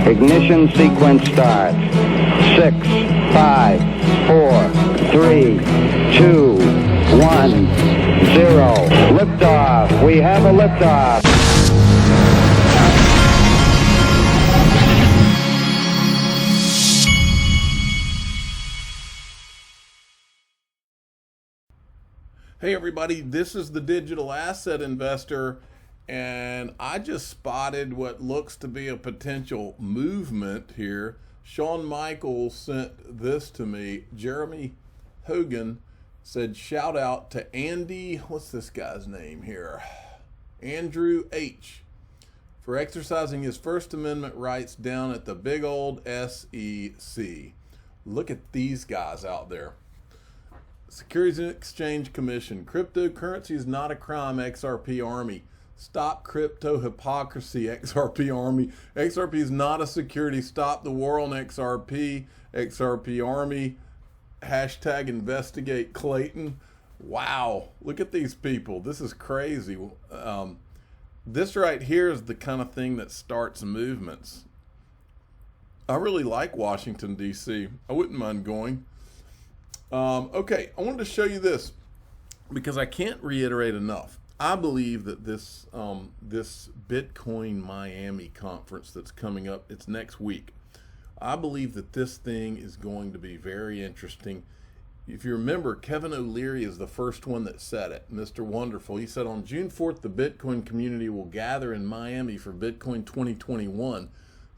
Ignition sequence starts. 6, 5, 4, 3, 2, 1, 0. Liftoff. We have a liftoff. Hey everybody, this is the Digital Asset Investor, and I just spotted what looks to be a potential movement here. Sean Michael sent this to me. Jeremy Hogan said, shout out to Andy, what's this guy's name here? Andrew H. for exercising his First Amendment rights down at the big old SEC. Look at these guys out there. Securities and Exchange Commission. Cryptocurrency is not a crime, XRP Army. Stop crypto hypocrisy, XRP Army. XRP is not a security. Stop the war on XRP, XRP Army. Hashtag investigate Clayton. Wow, look at these people. This is crazy. This right here is the kind of thing that starts movements. I really like Washington, D.C. I wouldn't mind going. Okay, I wanted to show you this because I can't reiterate enough. I believe that this Bitcoin Miami conference that's coming up, it's next week. I believe that this thing is going to be very interesting. If you remember, Kevin O'Leary is the first one that said it, Mr. Wonderful. He said on June 4th, the Bitcoin community will gather in Miami for Bitcoin 2021.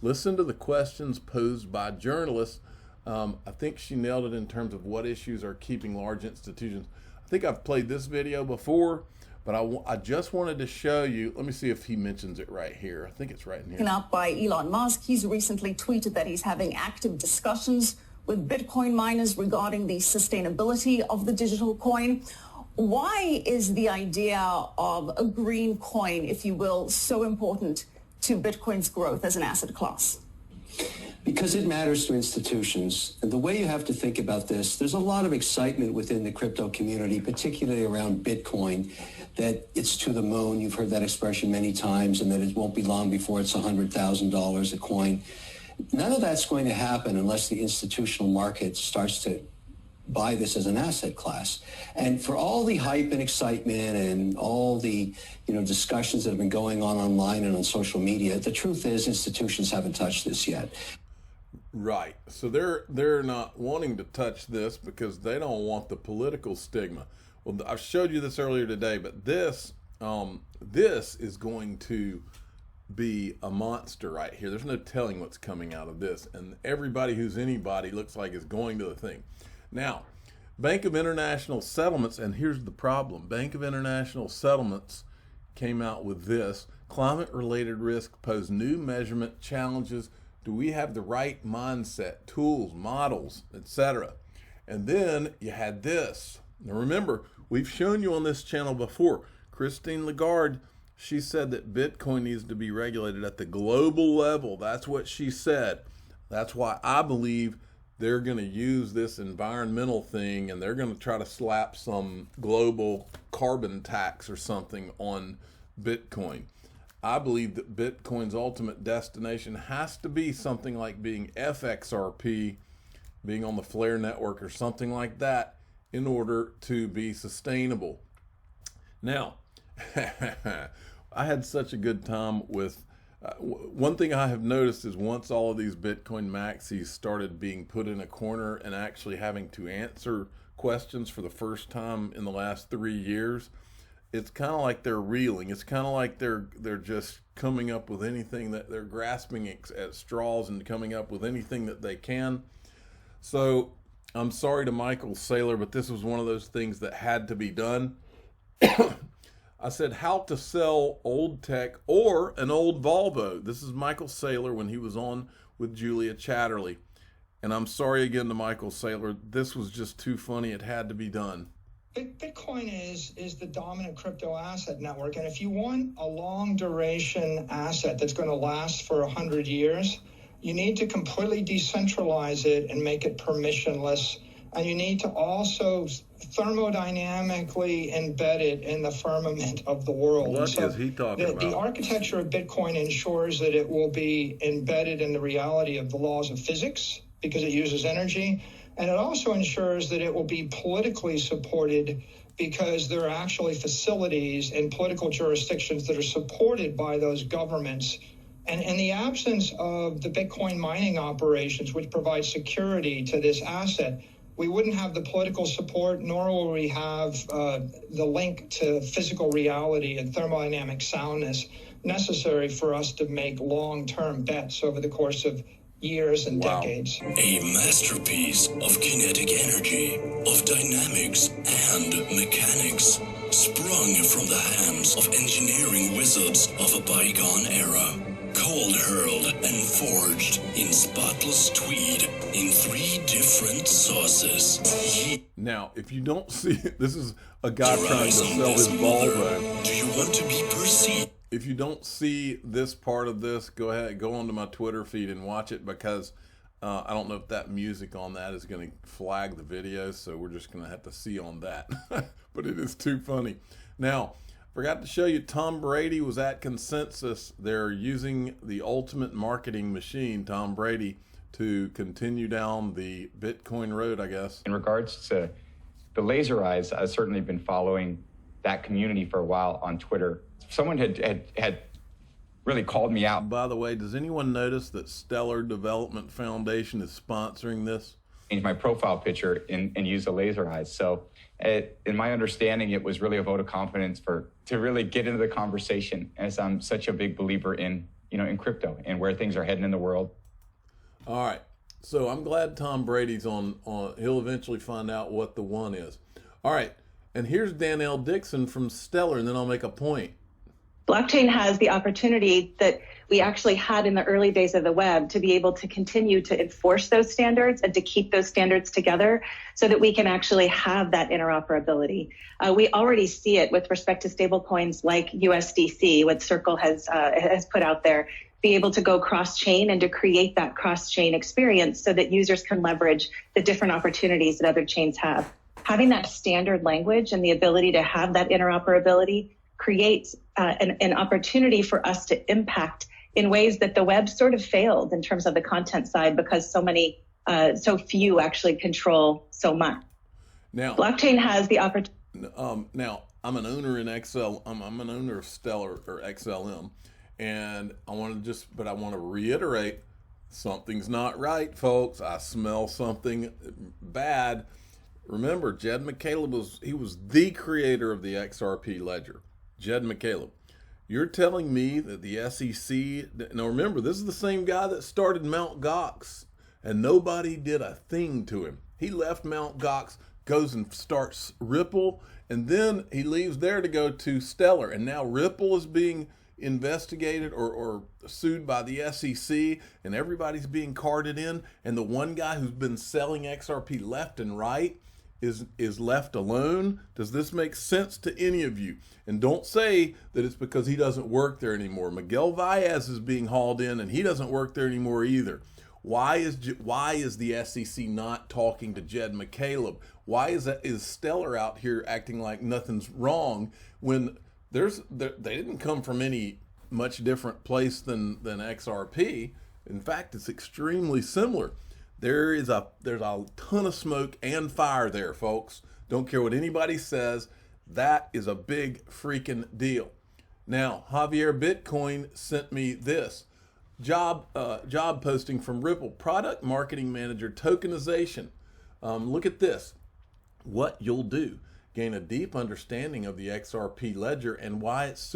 Listen to the questions posed by journalists. I think she nailed it in terms of what issues are keeping large institutions. I think I've played this video before, but I just wanted to show you. Let me see if he mentions it right here. I think it's right in here. Up by Elon Musk. He's recently tweeted that he's having active discussions with Bitcoin miners regarding the sustainability of the digital coin. Why is the idea of a green coin, if you will, so important to Bitcoin's growth as an asset class? Because it matters to institutions. And the way you have to think about this, there's a lot of excitement within the crypto community, particularly around Bitcoin, that it's to the moon. You've heard that expression many times, and that it won't be long before it's $100,000 a coin. None of that's going to happen unless the institutional market starts to buy this as an asset class. And for all the hype and excitement and all the discussions that have been going on online and on social media, the truth is institutions haven't touched this yet. Right. So they're not wanting to touch this because they don't want the political stigma. Well, I showed you this earlier today, but this is going to be a monster right here. There's no telling what's coming out of this, and everybody who's anybody looks like is going to the thing. Now, Bank of International Settlements, and here's the problem. Bank of International Settlements came out with this. Climate-related risk pose new measurement challenges. Do we have the right mindset, tools, models, etc.? And then you had this. Now remember, we've shown you on this channel before, Christine Lagarde, she said that Bitcoin needs to be regulated at the global level. That's what she said. That's why I believe they're going to use this environmental thing and they're going to try to slap some global carbon tax or something on Bitcoin. I believe that Bitcoin's ultimate destination has to be something like being FXRP, being on the Flare network or something like that in order to be sustainable. Now, I had such a good time with one thing I have noticed is once all of these Bitcoin maxis started being put in a corner and actually having to answer questions for the first time in the last 3 years, it's kind of like they're reeling. It's kind of like they're just coming up with anything that they're grasping at straws and coming up with anything that they can. So I'm sorry to Michael Saylor, but this was one of those things that had to be done. I said how to sell old tech or an old Volvo. This is Michael Saylor when he was on with Julia Chatterley. And I'm sorry again to Michael Saylor. This was just too funny. It had to be done. Bitcoin is the dominant crypto asset network. And if you want a long duration asset that's going to last for 100 years, you need to completely decentralize it and make it permissionless and you need to also thermodynamically embed it in the firmament of the world. What is he talking about? The architecture of Bitcoin ensures that it will be embedded in the reality of the laws of physics because it uses energy, and it also ensures that it will be politically supported because there are actually facilities and political jurisdictions that are supported by those governments. And in the absence of the Bitcoin mining operations, which provide security to this asset, we wouldn't have the political support, nor will we have the link to physical reality and thermodynamic soundness necessary for us to make long-term bets over the course of years and decades. A masterpiece of kinetic energy, of dynamics and mechanics, sprung from the hands of engineering wizards of a bygone era. Cold hurled and forged in spotless tweed in 3 different sauces. Now, if you don't see, this is a guy trying to sell his ballroom. Do you want to be perceived? If you don't see this part of this, go ahead, go onto my Twitter feed and watch it, because I don't know if that music on that is going to flag the video, so we're just going to have to see on that. But it is too funny. Now, forgot to show you, Tom Brady was at Consensus. They're using the ultimate marketing machine, Tom Brady, to continue down the Bitcoin road, I guess. In regards to the laser eyes, I've certainly been following that community for a while on Twitter. Someone had really called me out. By the way, does anyone notice that Stellar Development Foundation is sponsoring this? Change my profile picture and use the laser eyes. So in my understanding, it was really a vote of confidence to really get into the conversation, as I'm such a big believer in crypto and where things are heading in the world. All right. So I'm glad Tom Brady's on. He'll eventually find out what the one is. All right. And here's Danielle Dixon from Stellar, and then I'll make a point. Blockchain has the opportunity that we actually had in the early days of the web to be able to continue to enforce those standards and to keep those standards together so that we can actually have that interoperability. We already see it with respect to stablecoins like USDC, what Circle has put out there, be able to go cross-chain and to create that cross-chain experience so that users can leverage the different opportunities that other chains have. Having that standard language and the ability to have that interoperability creates an opportunity for us to impact in ways that the web sort of failed in terms of the content side, because so few actually control so much. Now, blockchain has the opportunity. Now, I'm an owner in XL. I'm an owner of Stellar or XLM, and I want to reiterate, something's not right, folks. I smell something bad. Remember, Jed McCaleb was the creator of the XRP ledger. Jed McCaleb. You're telling me that the SEC, now remember, this is the same guy that started Mt. Gox, and nobody did a thing to him. He left Mt. Gox, goes and starts Ripple, and then he leaves there to go to Stellar, and now Ripple is being investigated or sued by the SEC, and everybody's being carted in, and the one guy who's been selling XRP left and right is left alone. Does this make sense to any of you? And don't say that it's because he doesn't work there anymore. Miguel Valles is being hauled in, and he doesn't work there anymore either. Why is the SEC not talking to Jed McCaleb? Why is Stellar out here acting like nothing's wrong when they didn't come from any much different place than XRP? In fact, it's extremely similar. There's a ton of smoke and fire there, folks. Don't care what anybody says. That is a big freaking deal. Now, Javier Bitcoin sent me this job posting from Ripple, product marketing manager tokenization. Look at this. What you'll do: gain a deep understanding of the XRP ledger and why it's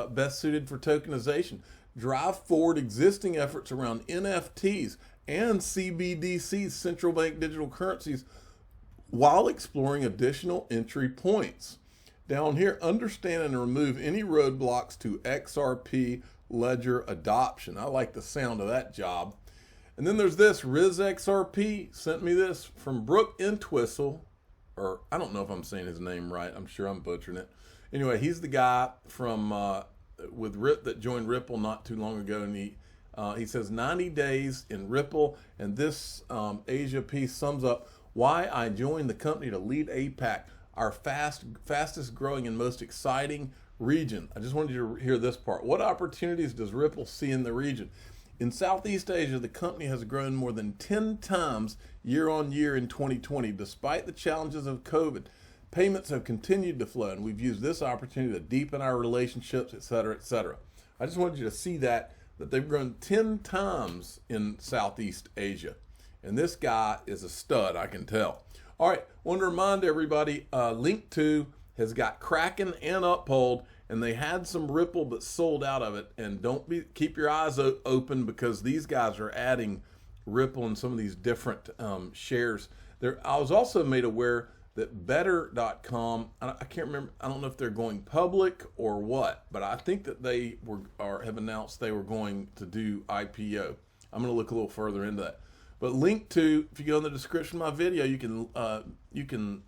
best suited for tokenization. Drive forward existing efforts around NFTs and CBDCs, central bank digital currencies, while exploring additional entry points. Down here, understand and remove any roadblocks to XRP ledger adoption. I like the sound of that job. And then there's this, Riz XRP sent me this from Brooke Entwistle, or I don't know if I'm saying his name right. I'm sure I'm butchering it. Anyway, he's the guy from that joined Ripple not too long ago, and he says 90 days in Ripple, and this Asia piece sums up Why I joined the company to lead APAC, our fastest growing and most exciting region. I just wanted you to hear this part. What opportunities does Ripple see in the region? In Southeast Asia, the company has grown more than 10 times year on year in 2020, despite the challenges of COVID. Payments have continued to flow, and we've used this opportunity to deepen our relationships, et cetera, et cetera. I just wanted you to see that they've grown 10 times in Southeast Asia. And this guy is a stud, I can tell. All right, want to remind everybody, Link 2 has got Kraken and Uphold, and they had some Ripple but sold out of it. And keep your eyes open, because these guys are adding Ripple and some of these different shares. I was also made aware that Better.com, I can't remember, I don't know if they're going public or what, but I think that they have announced they were going to do IPO. I'm going to look a little further into that. But Link 2, if you go in the description of my video, you can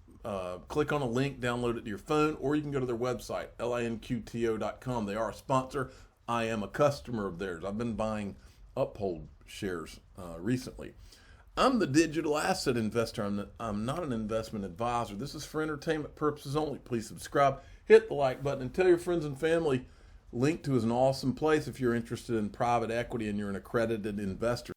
click on a link, download it to your phone, or you can go to their website, linqto.com. They are a sponsor. I am a customer of theirs. I've been buying Uphold shares recently. I'm the digital asset investor. I'm not an investment advisor. This is for entertainment purposes only. Please subscribe, hit the like button, and tell your friends and family. Link 2 is an awesome place if you're interested in private equity and you're an accredited investor.